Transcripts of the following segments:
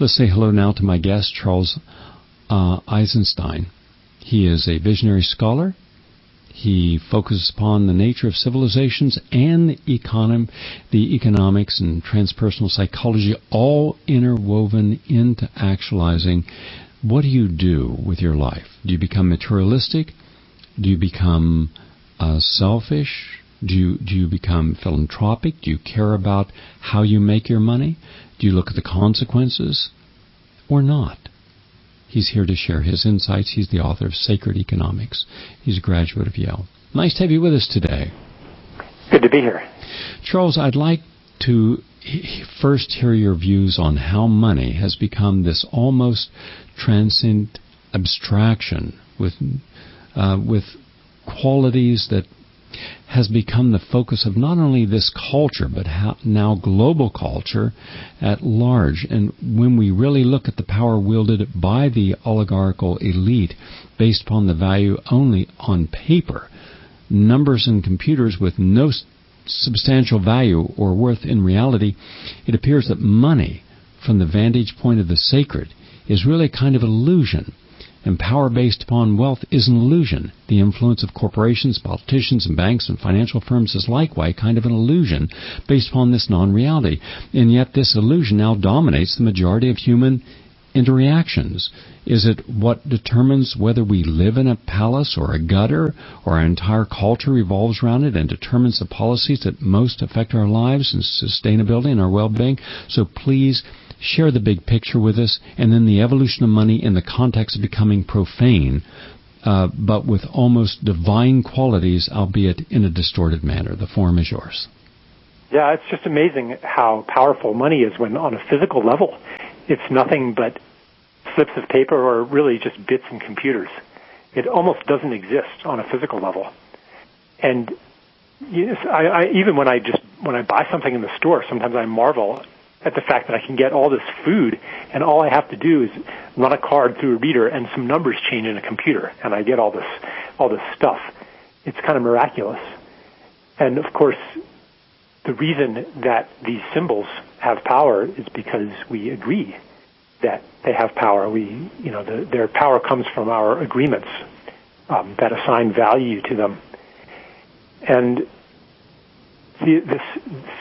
Let's say hello now to my guest, Charles Eisenstein. He is a visionary scholar. He focuses upon the nature of civilizations and the economics and transpersonal psychology, all interwoven into actualizing. What do you do with your life? Do you become materialistic? Do you become selfish? Do you become philanthropic? Do you care about how you make your money? Do you look at the consequences or not? He's here to share his insights. He's the author of Sacred Economics. He's a graduate of Yale. Nice to have you with us today. Good to be here. Charles, I'd like to first hear your views on how money has become this almost transcendent abstraction with qualities that has become the focus of not only this culture, but now global culture at large. And when we really look at the power wielded by the oligarchical elite based upon the value only on paper, numbers and computers with no substantial value or worth in reality, it appears that money, from the vantage point of the sacred, is really a kind of illusion. And power based upon wealth is an illusion. The influence of corporations, politicians, and banks and financial firms is likewise kind of an illusion based upon this non-reality. And yet this illusion now dominates the majority of human interactions. Is it what determines whether we live in a palace or a gutter, or our entire culture revolves around it and determines the policies that most affect our lives and sustainability and our well-being? So please share the big picture with us, and then the evolution of money in the context of becoming profane, but with almost divine qualities, albeit in a distorted manner. The forum is yours. Yeah, it's just amazing how powerful money is when on a physical level it's nothing but slips of paper or really just bits and computers. It almost doesn't exist on a physical level. And even when I buy something in the store, sometimes I marvel at the fact that I can get all this food, and all I have to do is run a card through a reader, and some numbers change in a computer, and I get all this stuff. It's kind of miraculous. And of course, the reason that these symbols have power is because we agree that they have power. Their power comes from our agreements that assign value to them. And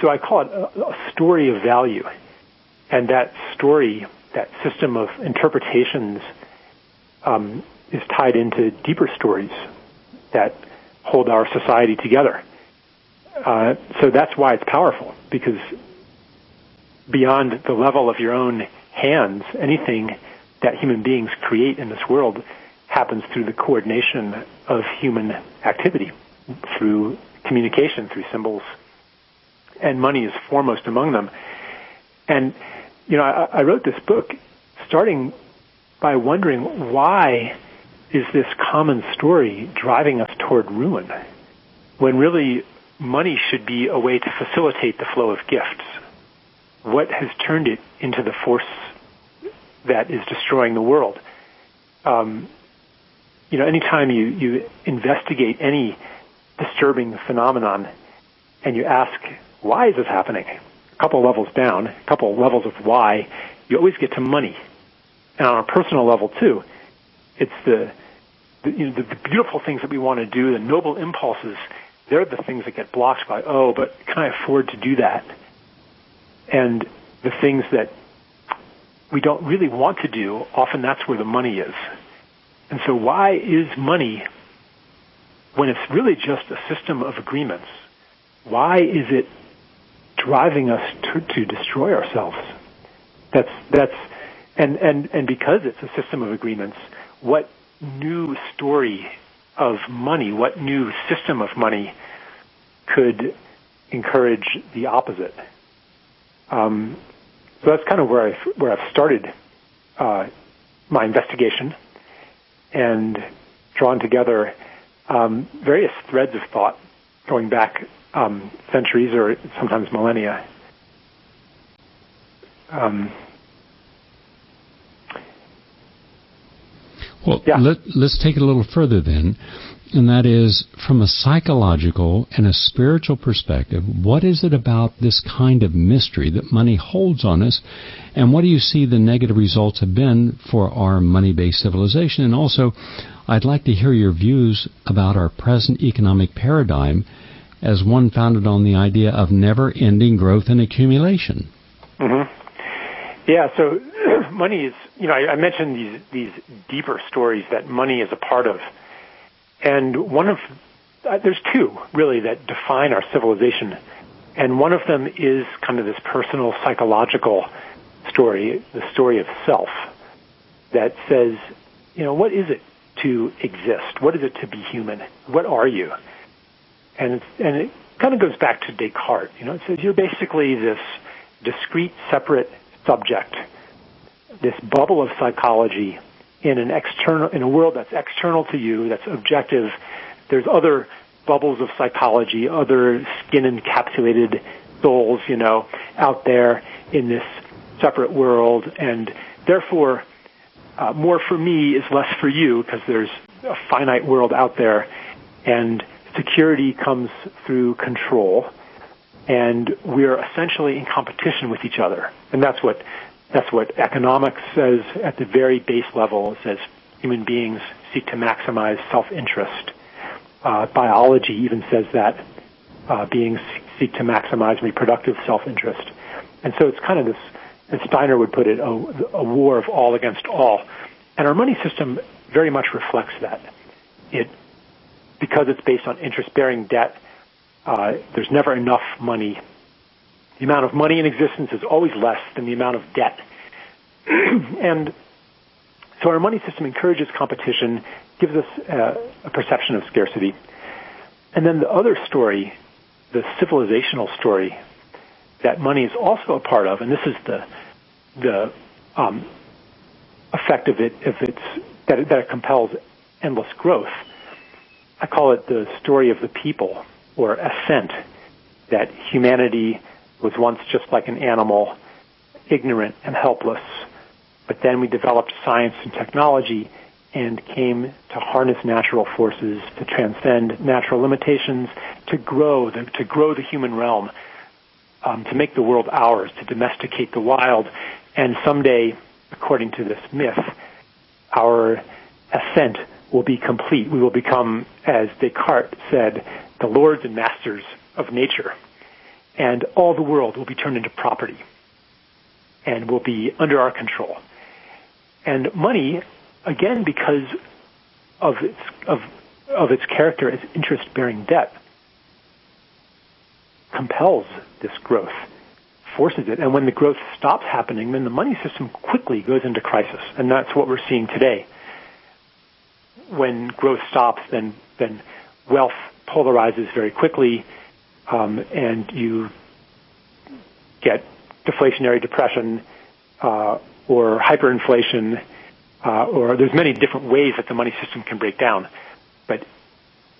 so I call it a story of value. And that story, that system of interpretations, is tied into deeper stories that hold our society together. So that's why it's powerful, because beyond the level of your own hands, anything that human beings create in this world happens through the coordination of human activity, through communication, through symbols. And money is foremost among them. And, I wrote this book starting by wondering, why is this common story driving us toward ruin, when really money should be a way to facilitate the flow of gifts? What has turned it into the force that is destroying the world? Anytime you investigate any disturbing phenomenon and you ask, why is this happening? A couple levels down, a couple levels of why, you always get to money. And on a personal level too, it's the beautiful things that we want to do, the noble impulses, they're the things that get blocked by, but can I afford to do that? And the things that we don't really want to do, often that's where the money is. And so why is money, when it's really just a system of agreements, why is it driving us to destroy ourselves? And because it's a system of agreements, what new story of money, what new system of money could encourage the opposite? So that's kind of where I've started my investigation, and drawn together various threads of thought going back centuries or sometimes millennia. Well, yeah. let's take it a little further then, and that is from a psychological and a spiritual perspective, what is it about this kind of mystery that money holds on us, and what do you see the negative results have been for our money-based civilization? And also, I'd like to hear your views about our present economic paradigm as one founded on the idea of never-ending growth and accumulation. Mm-hmm. Yeah, so money is, I mentioned these deeper stories that money is a part of. And there's two, really, that define our civilization. And one of them is kind of this personal psychological story, the story of self, that says, what is it to exist? What is it to be human? What are you? And it kind of goes back to Descartes. It says you're basically this discrete, separate subject, this bubble of psychology in a world that's external to you, that's objective. There's other bubbles of psychology, other skin-encapsulated souls, out there in this separate world, and therefore, more for me is less for you, because there's a finite world out there, and security comes through control, and we're essentially in competition with each other. And that's what economics says at the very base level. It says human beings seek to maximize self-interest. Biology even says that beings seek to maximize reproductive self-interest. And so it's kind of this, as Steiner would put it, a war of all against all. And our money system very much reflects that. Because it's based on interest-bearing debt, there's never enough money. The amount of money in existence is always less than the amount of debt. And so our money system encourages competition, gives us a perception of scarcity. And then the other story, the civilizational story, that money is also a part of, and this is the effect of it, that it compels endless growth. I call it the story of the people, or ascent, that humanity was once just like an animal, ignorant and helpless, but then we developed science and technology and came to harness natural forces, to transcend natural limitations, to grow the human realm, to make the world ours, to domesticate the wild, and someday, according to this myth, our ascent will be complete. We will become, as Descartes said, the lords and masters of nature. And all the world will be turned into property and will be under our control. And money, again, because of its character as interest-bearing debt, compels this growth, forces it. And when the growth stops happening, then the money system quickly goes into crisis. And that's what we're seeing today. When growth stops, then wealth polarizes very quickly, and you get deflationary depression or hyperinflation, or there's many different ways that the money system can break down. But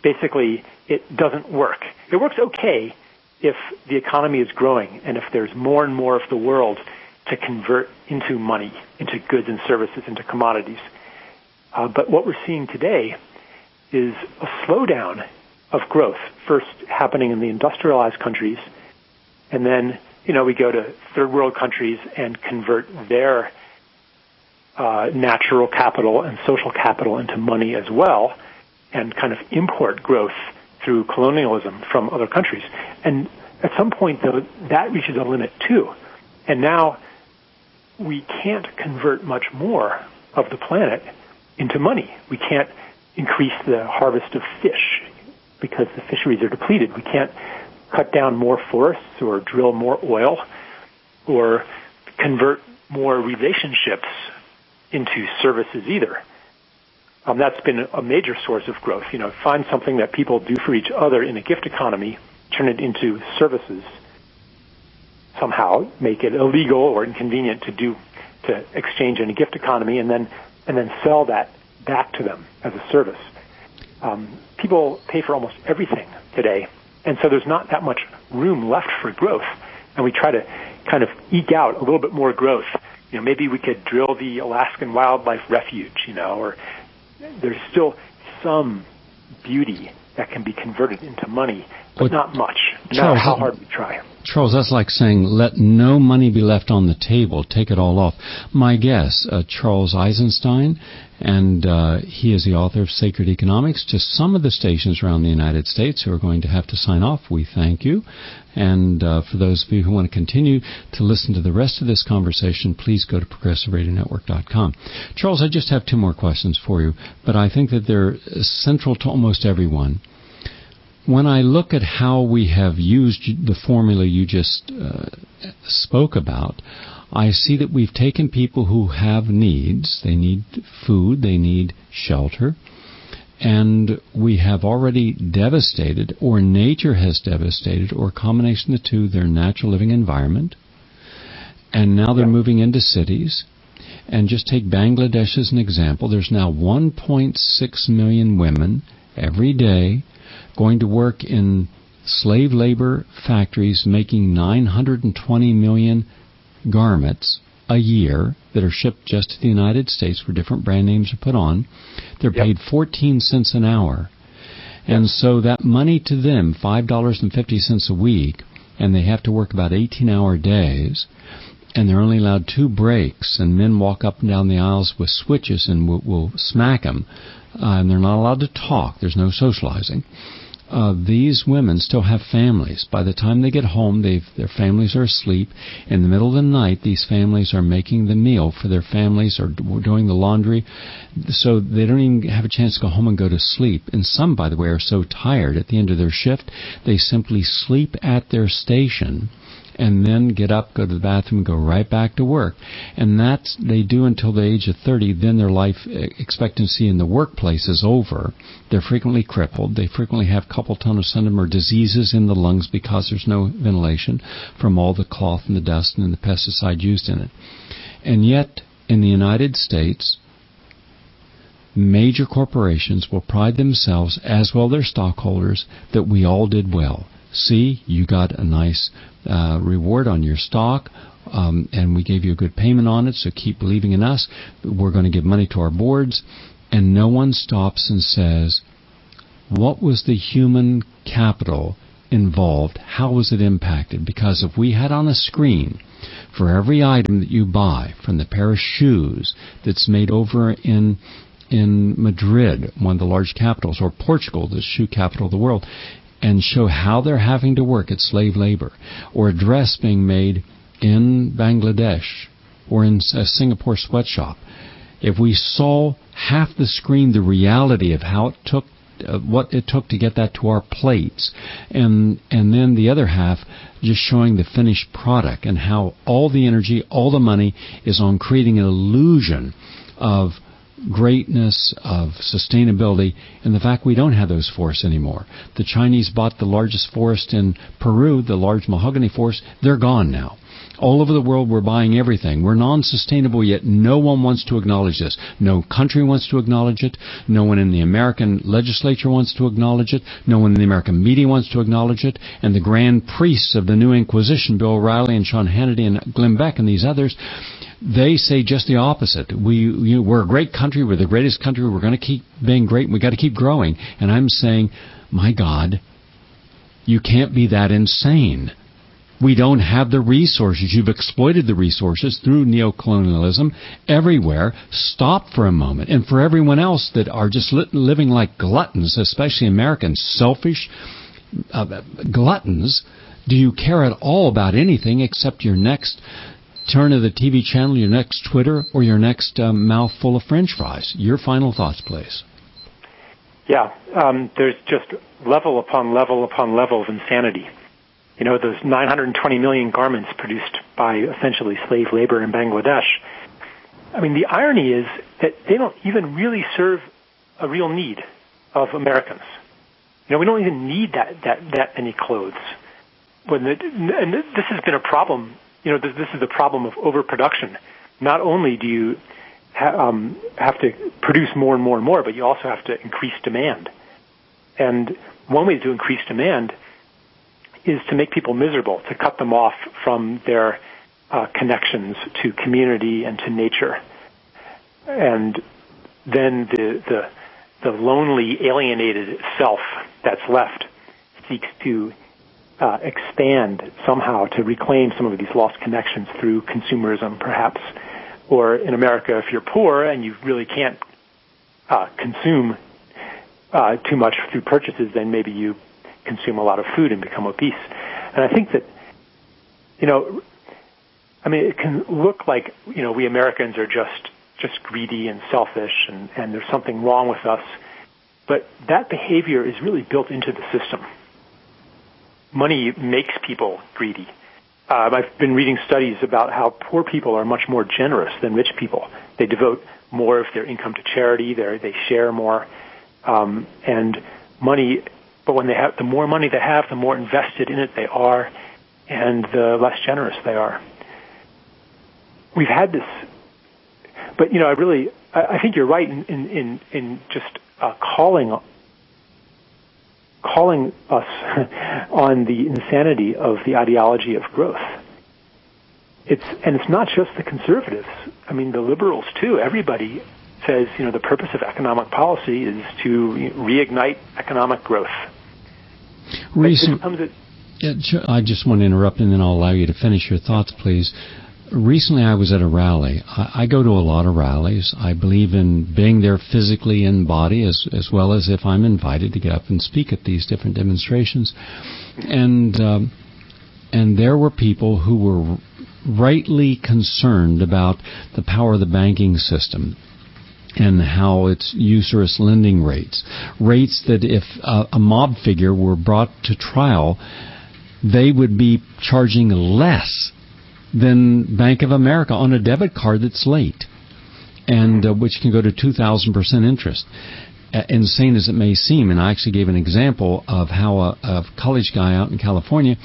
basically, it doesn't work. It works okay if the economy is growing and if there's more and more of the world to convert into money, into goods and services, into commodities. But what we're seeing today is a slowdown of growth, first happening in the industrialized countries, and then, we go to third world countries and convert their natural capital and social capital into money as well, and kind of import growth through colonialism from other countries. And at some point, though, that reaches a limit too. And now we can't convert much more of the planet into money. We can't increase the harvest of fish because the fisheries are depleted. We can't cut down more forests or drill more oil or convert more relationships into services either. That's been a major source of growth. Find something that people do for each other in a gift economy, turn it into services, somehow make it illegal or inconvenient to exchange in a gift economy, and then sell that back to them as a service. People pay for almost everything today, and so there's not that much room left for growth. And we try to kind of eke out a little bit more growth. Maybe we could drill the Alaskan Wildlife Refuge, or there's still some beauty that can be converted into money, but not much, no matter how hard we try. Charles, that's like saying, let no money be left on the table, take it all off. My guess, Charles Eisenstein, and he is the author of Sacred Economics, to some of the stations around the United States who are going to have to sign off. We thank you. And for those of you who want to continue to listen to the rest of this conversation, please go to progressiveradionetwork.com. Charles, I just have two more questions for you, but I think that they're central to almost everyone. When I look at how we have used the formula you just spoke about, I see that we've taken people who have needs. They need food, they need shelter, and we have already devastated, or nature has devastated, or a combination of the two, their natural living environment, and now they're moving into cities. And just take Bangladesh as an example. There's now 1.6 million women every day going to work in slave labor factories making 920 million garments a year that are shipped just to the United States where different brand names are put on. They're paid 14 cents an hour. And so that money to them, $5.50 a week, and they have to work about 18-hour days, and they're only allowed 2 breaks, and men walk up and down the aisles with switches and will smack them, and they're not allowed to talk. There's no socializing. These women still have families. By the time they get home, their families are asleep. In the middle of the night, these families are making the meal for their families or doing the laundry, so they don't even have a chance to go home and go to sleep. And some, by the way, are so tired at the end of their shift, they simply sleep at their station and then get up, go to the bathroom, and go right back to work. And that's they do until the age of 30. Then their life expectancy in the workplace is over. They're frequently crippled. They frequently have carpal tunnel syndrome or diseases in the lungs because there's no ventilation from all the cloth and the dust and the pesticide used in it. And yet, in the United States, major corporations will pride themselves, as well their stockholders, that we all did well. See, you got a nice reward on your stock, and we gave you a good payment on it, so keep believing in us. We're going to give money to our boards. And no one stops and says, what was the human capital involved? How was it impacted? Because if we had on a screen for every item that you buy, from the pair of shoes that's made over in Madrid, one of the large capitals, or Portugal, the shoe capital of the world, and show how they're having to work at slave labor, or a dress being made in Bangladesh or in a Singapore sweatshop. If we saw half the screen, the reality of how it took, what it took to get that to our plates, and then the other half just showing the finished product and how all the energy, all the money is on creating an illusion of greatness, of sustainability, and the fact we don't have those forests anymore. The Chinese bought the largest forest in Peru, the large mahogany forest. They're gone now. All over the world, we're buying everything. We're non-sustainable, yet no one wants to acknowledge this. No country wants to acknowledge it. No one in the American legislature wants to acknowledge it. No one in the American media wants to acknowledge it. And the grand priests of the new Inquisition, Bill O'Reilly and Sean Hannity and Glenn Beck and these others, they say just the opposite. We're a great country. We're the greatest country. We're going to keep being great. We've got to keep growing. And I'm saying, my God, you can't be that insane. We don't have the resources. You've exploited the resources through neocolonialism everywhere. Stop for a moment. And for everyone else that are just living like gluttons, especially Americans, selfish gluttons, do you care at all about anything except your next turn of the TV channel, your next Twitter, or your next mouthful of French fries? Your final thoughts, please. Yeah, there's just level upon level upon level of insanity. You know, those 920 million garments produced by essentially slave labor in Bangladesh. I mean, the irony is that they don't even really serve a real need of Americans. You know, we don't even need that many clothes. And this has been a problem. You know, this is the problem of overproduction. Not only do you have to produce more and more and more, but you also have to increase demand. And one way to increase demand is to make people miserable, to cut them off from their connections to community and to nature. And then the lonely, alienated self that's left seeks to expand somehow to reclaim some of these lost connections through consumerism, perhaps. Or in America, if you're poor and you really can't consume too much through purchases, then maybe you consume a lot of food and become obese. And I think that, it can look like, we Americans are just greedy and selfish and there's something wrong with us. But that behavior is really built into the system. Money makes people greedy. I've been reading studies about how poor people are much more generous than rich people. They devote more of their income to charity. They share more. And money, but when the more money they have, the more invested in it they are, and the less generous they are. We've had this, but I think you're right in just calling us on the insanity of the ideology of growth. It's not just the conservatives. I mean, the liberals too. Everybody says, the purpose of economic policy is to reignite economic growth. I just want to interrupt, and then I'll allow you to finish your thoughts, please. Recently, I was at a rally. I go to a lot of rallies. I believe in being there physically in body as well as if I'm invited to get up and speak at these different demonstrations. And there were people who were rightly concerned about the power of the banking system and how it's usurious lending rates that if a mob figure were brought to trial, they would be charging less than Bank of America on a debit card that's late, and which can go to 2,000% interest. Insane as it may seem, and I actually gave an example of how a college guy out in California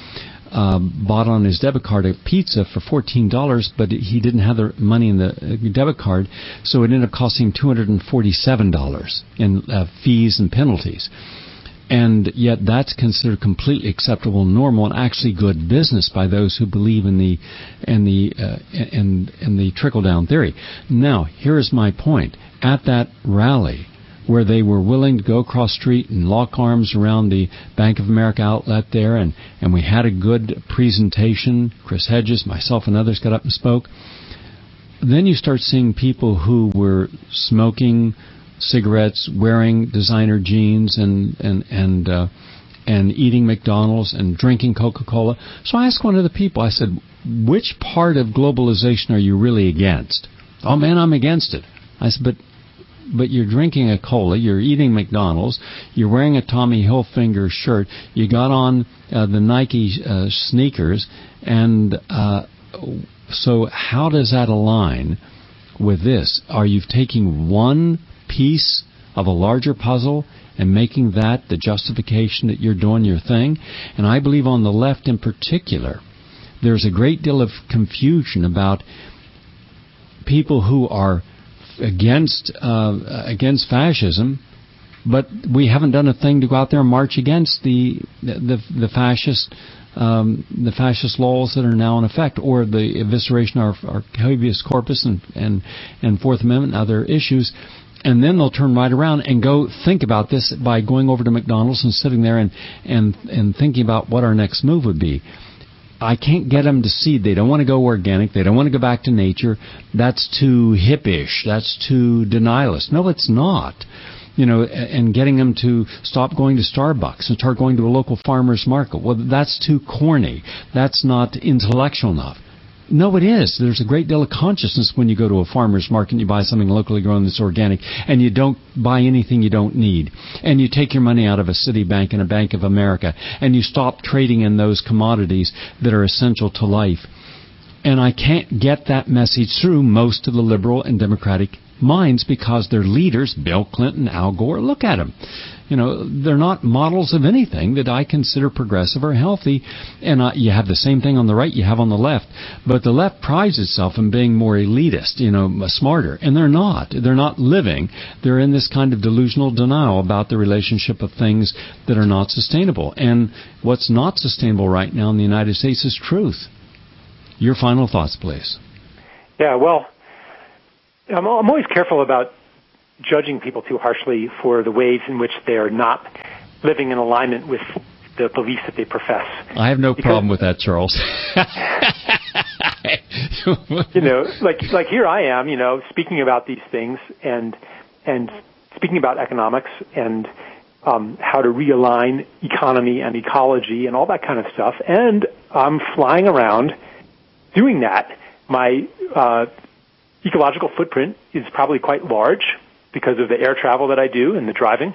bought on his debit card a pizza for $14, but he didn't have the money in the debit card, so it ended up costing $247 in fees and penalties. And yet that's considered completely acceptable, normal, and actually good business by those who believe in the trickle-down theory. Now, here's my point. At that rally, where they were willing to go across the street and lock arms around the Bank of America outlet there, and we had a good presentation. Chris Hedges, myself, and others got up and spoke. Then you start seeing people who were smoking cigarettes, wearing designer jeans, and eating McDonald's and drinking Coca-Cola. So I asked one of the people, I said, which part of globalization are you really against? Oh man, I'm against it. I said, but you're drinking a cola, you're eating McDonald's, you're wearing a Tommy Hilfiger shirt, you got on the Nike sneakers, and so how does that align with this? Are you taking one piece of a larger puzzle and making that the justification that you're doing your thing? And I believe on the left in particular, there's a great deal of confusion about people who are against fascism, but we haven't done a thing to go out there and march against the fascist laws that are now in effect, or the evisceration of our habeas corpus and Fourth Amendment and other issues. And then they'll turn right around and go think about this by going over to McDonald's and sitting there and thinking about what our next move would be. I can't get them to see. They don't want to go organic. They don't want to go back to nature. That's too hippish. That's too denialist. No, it's not. And getting them to stop going to Starbucks and start going to a local farmer's market. Well, that's too corny. That's not intellectual enough. No, it is. There's a great deal of consciousness when you go to a farmer's market and you buy something locally grown that's organic, and you don't buy anything you don't need. And you take your money out of a Citibank and a Bank of America, and you stop trading in those commodities that are essential to life. And I can't get that message through most of the liberal and democratic minds because their leaders, Bill Clinton, Al Gore, look at them. They're not models of anything that I consider progressive or healthy. And you have the same thing on the right you have on the left. But the left prides itself in being more elitist, smarter. And they're not. They're not living. They're in this kind of delusional denial about the relationship of things that are not sustainable. And what's not sustainable right now in the United States is truth. Your final thoughts, please. Yeah, well, I'm always careful about judging people too harshly for the ways in which they are not living in alignment with the beliefs that they profess. I have no problem with that, Charles. Like here I am, speaking about these things and speaking about economics and how to realign economy and ecology and all that kind of stuff. And I'm flying around doing that. My ecological footprint is probably quite large because of the air travel that I do and the driving.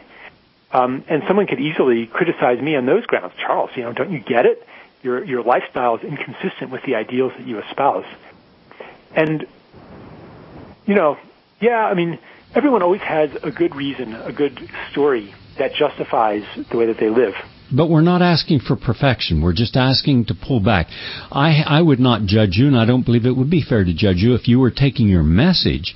And someone could easily criticize me on those grounds. Charles, don't you get it? Your lifestyle is inconsistent with the ideals that you espouse. And, everyone always has a good reason, a good story that justifies the way that they live. But we're not asking for perfection. We're just asking to pull back. I would not judge you, and I don't believe it would be fair to judge you if you were taking your message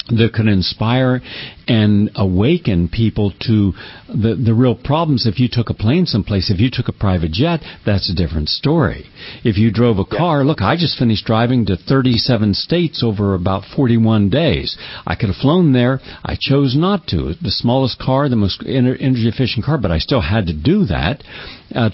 that could inspire and awaken people to the real problems. If you took a plane someplace, if you took a private jet, that's a different story. If you drove a car, look, I just finished driving to 37 states over about 41 days. I could have flown there. I chose not to. The smallest car, the most energy efficient car, but I still had to do that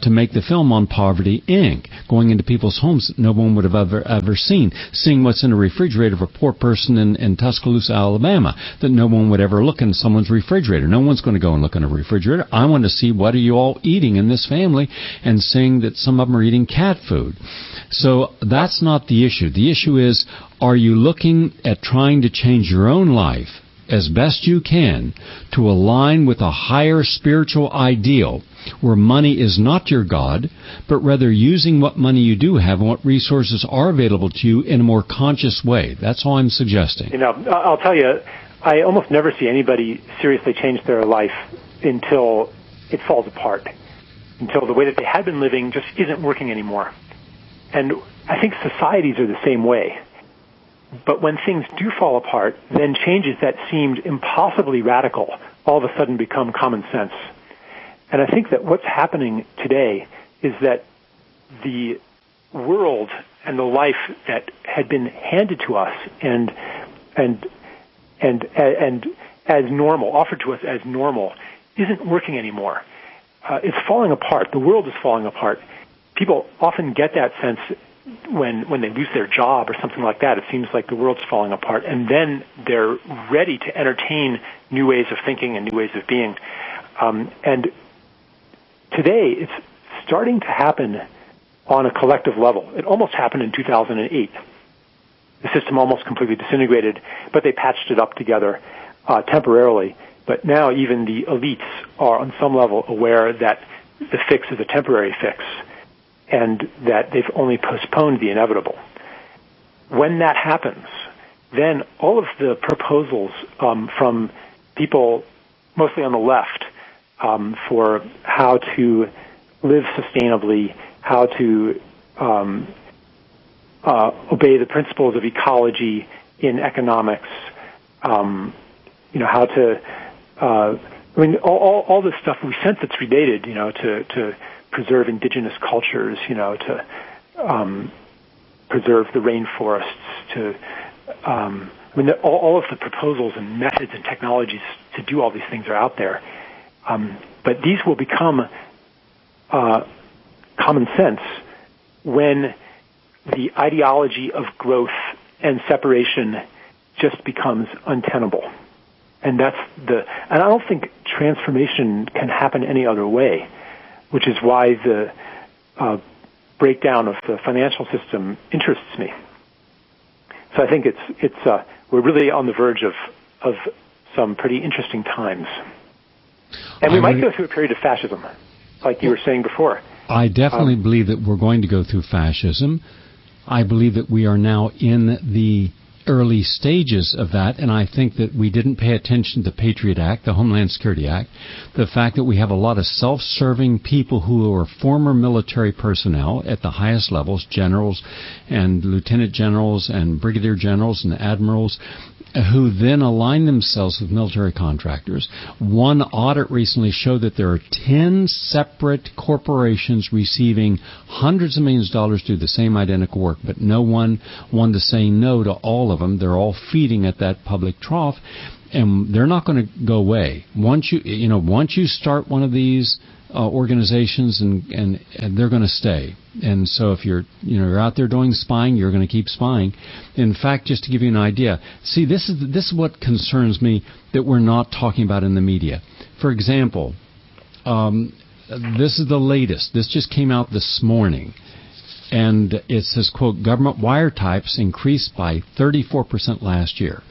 to make the film on Poverty, Inc., going into people's homes that no one would have ever seen, seeing what's in a refrigerator of a poor person in Tuscaloosa, Alabama, that no one would ever look in someone's refrigerator. No one's going to go and look in a refrigerator. I want to see what are you all eating in this family, and seeing that some of them are eating cat food. So that's not the issue. The issue is, are you looking at trying to change your own life as best you can to align with a higher spiritual ideal where money is not your God, but rather using what money you do have and what resources are available to you in a more conscious way? That's all I'm suggesting. I'll tell you, I almost never see anybody seriously change their life until it falls apart, until the way that they had been living just isn't working anymore. And I think societies are the same way. But when things do fall apart, then changes that seemed impossibly radical all of a sudden become common sense. And I think that what's happening today is that the world and the life that had been handed to us and as normal, offered to us as normal, isn't working anymore. It's falling apart. The world is falling apart. People often get that sense when they lose their job or something like that. It seems like the world's falling apart, and then they're ready to entertain new ways of thinking and new ways of being. And today, it's starting to happen on a collective level. It almost happened in 2008. The system almost completely disintegrated, but they patched it up together temporarily. But now even the elites are on some level aware that the fix is a temporary fix and that they've only postponed the inevitable. When that happens, then all of the proposals from people, mostly on the left, for how to live sustainably, how to obey the principles of ecology in economics, how to, all this stuff, we sense it's related, to preserve indigenous cultures, to preserve the rainforests, to, all of the proposals and methods and technologies to do all these things are out there. But these will become common sense when the ideology of growth and separation just becomes untenable. And and I don't think transformation can happen any other way, which is why the breakdown of the financial system interests me. So I think we're really on the verge of some pretty interesting times. And we might go through a period of fascism, like you were saying before. I definitely believe that we're going to go through fascism. I believe that we are now in the early stages of that, and I think that we didn't pay attention to the Patriot Act, the Homeland Security Act, the fact that we have a lot of self-serving people who are former military personnel at the highest levels, generals and lieutenant generals and brigadier generals and admirals, who then align themselves with military contractors. One audit recently showed that there are 10 separate corporations receiving hundreds of millions of dollars to do the same identical work, but no one wanted to say no to all of them. They're all feeding at that public trough. and they're not going to go away. Once you start one of these organizations, and they're going to stay. And so if you're out there doing spying, you're going to keep spying. In fact, just to give you an idea, see, this is what concerns me that we're not talking about in the media. For example, this is the latest. This just came out this morning. And it says, quote, government wiretypes increased by 34% last year.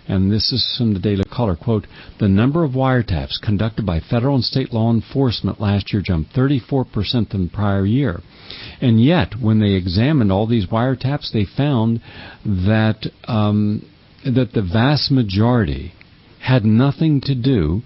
And this is from the Daily Caller, quote, the number of wiretaps conducted by federal and state law enforcement last year jumped 34% than the prior year. And yet, when they examined all these wiretaps, they found that that the vast majority had nothing to do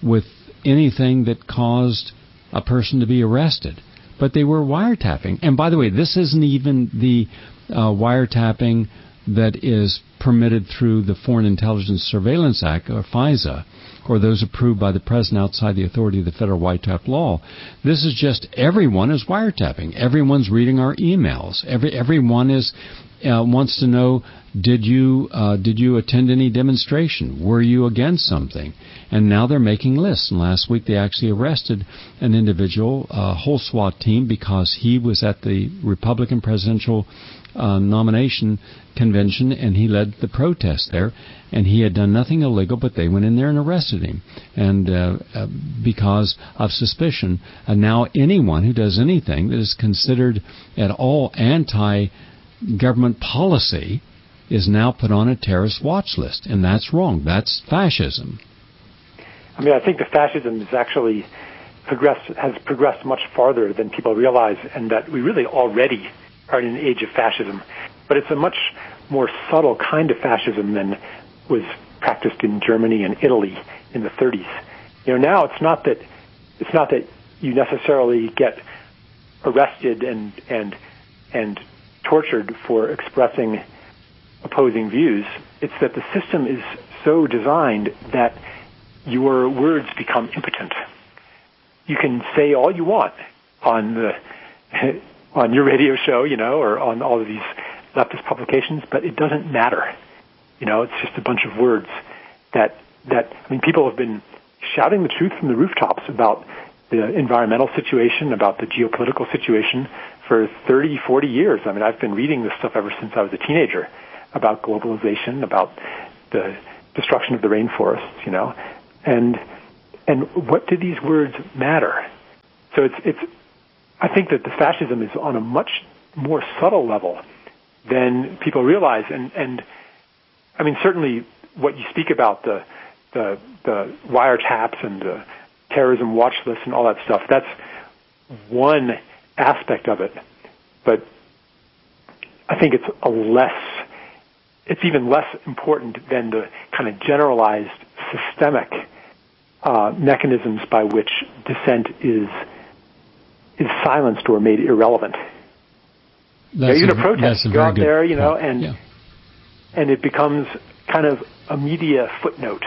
with anything that caused a person to be arrested. But they were wiretapping. And by the way, this isn't even the wiretapping that is permitted through the Foreign Intelligence Surveillance Act, or FISA, or those approved by the President outside the authority of the federal wiretap law. This is just everyone is wiretapping. Everyone's reading our emails. Everyone is wants to know, did you attend any demonstration? Were you against something? And now they're making lists. And last week they actually arrested an individual, a whole SWAT team, because he was at the Republican presidential nomination convention, and he led the protest there, and he had done nothing illegal, but they went in there and arrested him, and because of suspicion. And now anyone who does anything that is considered at all anti-government policy is now put on a terrorist watch list, and that's wrong. That's fascism. I mean, I think the fascism is actually has progressed much farther than people realize, and that we really already are in an age of fascism. But it's a much more subtle kind of fascism than was practiced in Germany and Italy in the 30s. Now it's not that you necessarily get arrested and tortured for expressing opposing views. It's that the system is so designed that your words become impotent. You can say all you want on your radio show, or on all of these leftist publications, but it doesn't matter. It's just a bunch of words that people have been shouting the truth from the rooftops about the environmental situation, about the geopolitical situation for 30, 40 years. I mean, I've been reading this stuff ever since I was a teenager about globalization, about the destruction of the rainforests, and what do these words matter? So I think that the fascism is on a much more subtle level than people realize, and I mean, certainly what you speak about, the wiretaps and the terrorism watch lists and all that stuff, that's one aspect of it, but I think it's even less important than the kind of generalized systemic mechanisms by which dissent is silenced or made irrelevant. Even a protest, go out there, and it becomes kind of a media footnote.